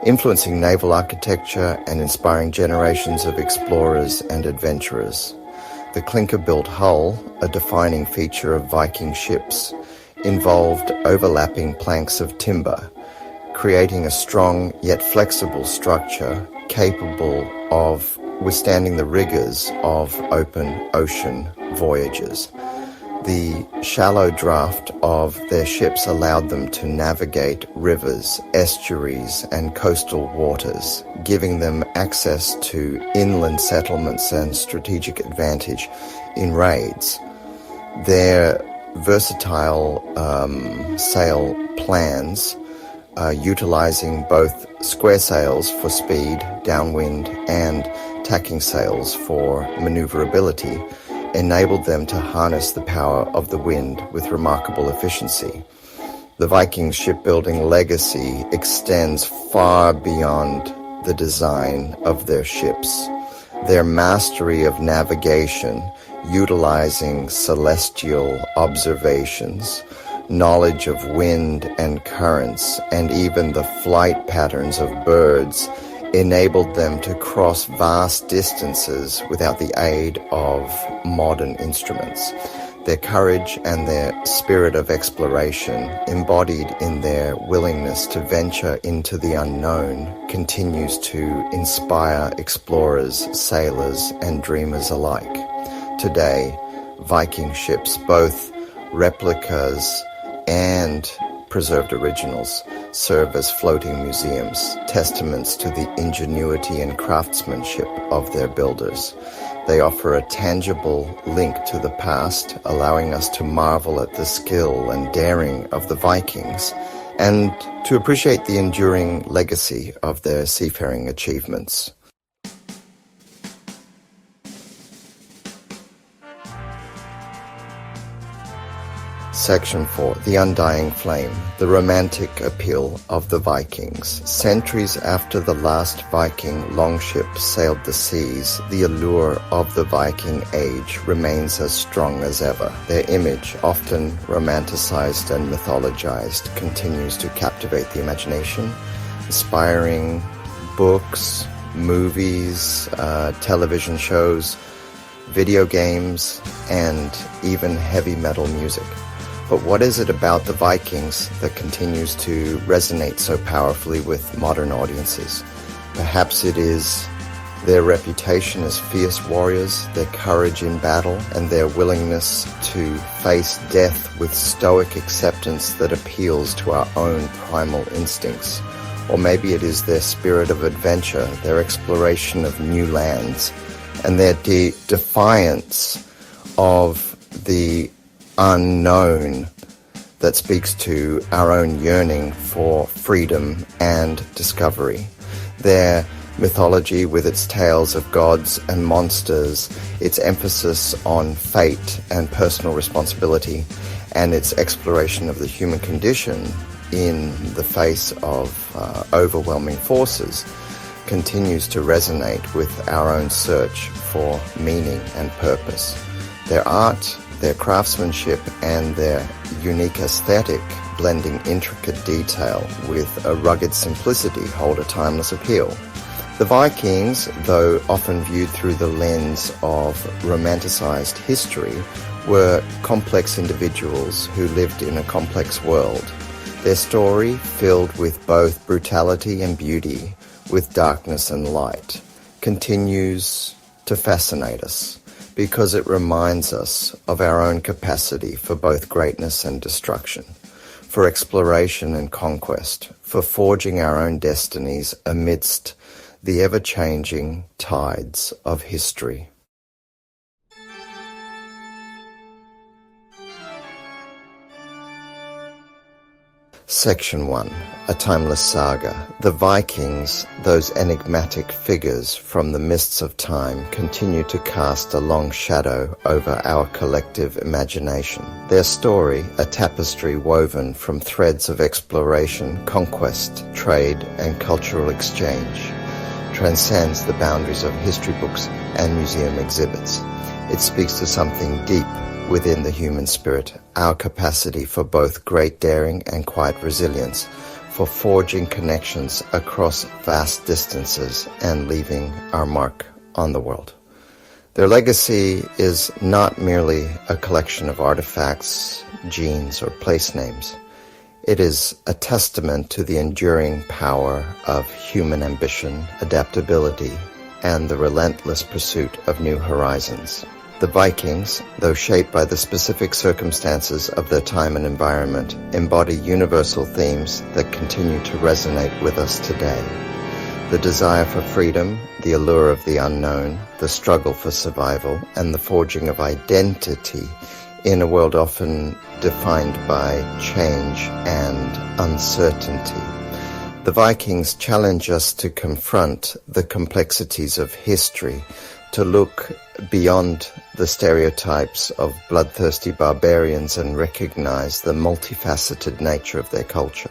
influencing naval architecture and inspiring generations of explorers and adventurers. The clinker-built hull, a defining feature of Viking ships, involved overlapping planks of timber, creating a strong yet flexible structure capable of withstanding the rigors of open ocean voyages. The shallow draft of their ships allowed them to navigate rivers, estuaries, and coastal waters, giving them access to inland settlements and strategic advantage in raids. Their versatile sail plans, utilizing both square sails for speed, downwind, and tacking sails for maneuverability, enabled them to harness the power of the wind with remarkable efficiency. The Vikings' shipbuilding legacy extends far beyond the design of their ships. Their mastery of navigation, utilizing celestial observations, knowledge of wind and currents, and even the flight patterns of birds, enabled them to cross vast distances without the aid of modern instruments. Their courage and their spirit of exploration, embodied in their willingness to venture into the unknown, continues to inspire explorers, sailors, and dreamers alike. Today, Viking ships, both replicas and preserved originals, serve as floating museums, testaments to the ingenuity and craftsmanship of their builders. They offer a tangible link to the past, allowing us to marvel at the skill and daring of the Vikings and to appreciate the enduring legacy of their seafaring achievements. Section 4. The Undying Flame. The romantic appeal of the Vikings. Centuries after the last Viking longship sailed the seas, the allure of the Viking age remains as strong as ever. Their image, often romanticized and mythologized, continues to captivate the imagination, inspiring books, movies, television shows, video games, and even heavy metal music. But what is it about the Vikings that continues to resonate so powerfully with modern audiences? Perhaps it is their reputation as fierce warriors, their courage in battle, and their willingness to face death with stoic acceptance that appeals to our own primal instincts. Or maybe it is their spirit of adventure, their exploration of new lands, and their defiance of the unknown that speaks to our own yearning for freedom and discovery. Their mythology, with its tales of gods and monsters, its emphasis on fate and personal responsibility, and its exploration of the human condition in the face of overwhelming forces, continues to resonate with our own search for meaning and purpose. Their art, their craftsmanship, and their unique aesthetic, blending intricate detail with a rugged simplicity, hold a timeless appeal. The Vikings, though often viewed through the lens of romanticized history, were complex individuals who lived in a complex world. Their story, filled with both brutality and beauty, with darkness and light, continues to fascinate us because it reminds us of our own capacity for both greatness and destruction, for exploration and conquest, for forging our own destinies amidst the ever-changing tides of history. Section 1. A Timeless Saga. The Vikings, those enigmatic figures from the mists of time, continue to cast a long shadow over our collective imagination. Their story, a tapestry woven from threads of exploration, conquest, trade, and cultural exchange, transcends the boundaries of history books and museum exhibits. It speaks to something deep within the human spirit, our capacity for both great daring and quiet resilience, for forging connections across vast distances and leaving our mark on the world. Their legacy is not merely a collection of artifacts, genes, or place names. It is a testament to the enduring power of human ambition, adaptability, and the relentless pursuit of new horizons. The Vikings, though shaped by the specific circumstances of their time and environment, embody universal themes that continue to resonate with us today. The desire for freedom, the allure of the unknown, the struggle for survival, and the forging of identity in a world often defined by change and uncertainty. The Vikings challenge us to confront the complexities of history, to look beyond the stereotypes of bloodthirsty barbarians and recognize the multifaceted nature of their culture.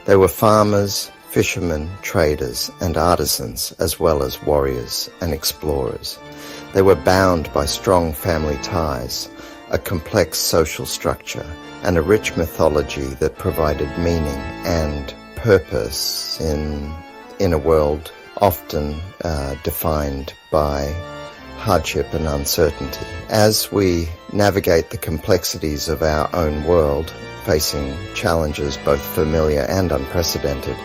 They were farmers, fishermen, traders, and artisans, as well as warriors and explorers. They were bound by strong family ties, a complex social structure, and a rich mythology that provided meaning and purpose in a world often defined by hardship and uncertainty. As we navigate the complexities of our own world, facing challenges both familiar and unprecedented,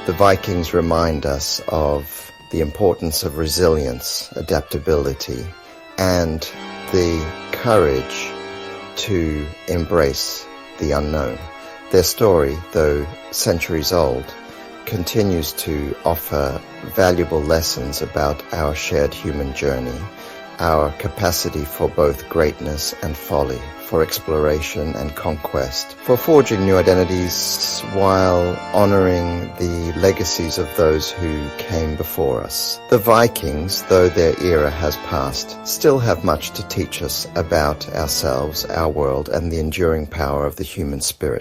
the Vikings remind us of the importance of resilience, adaptability, and the courage to embrace the unknown. Their story, though centuries old, continues to offer valuable lessons about our shared human journey, our capacity for both greatness and folly, for exploration and conquest, for forging new identities while honoring the legacies of those who came before us. The Vikings, though their era has passed, still have much to teach us about ourselves, our world, and the enduring power of the human spirit.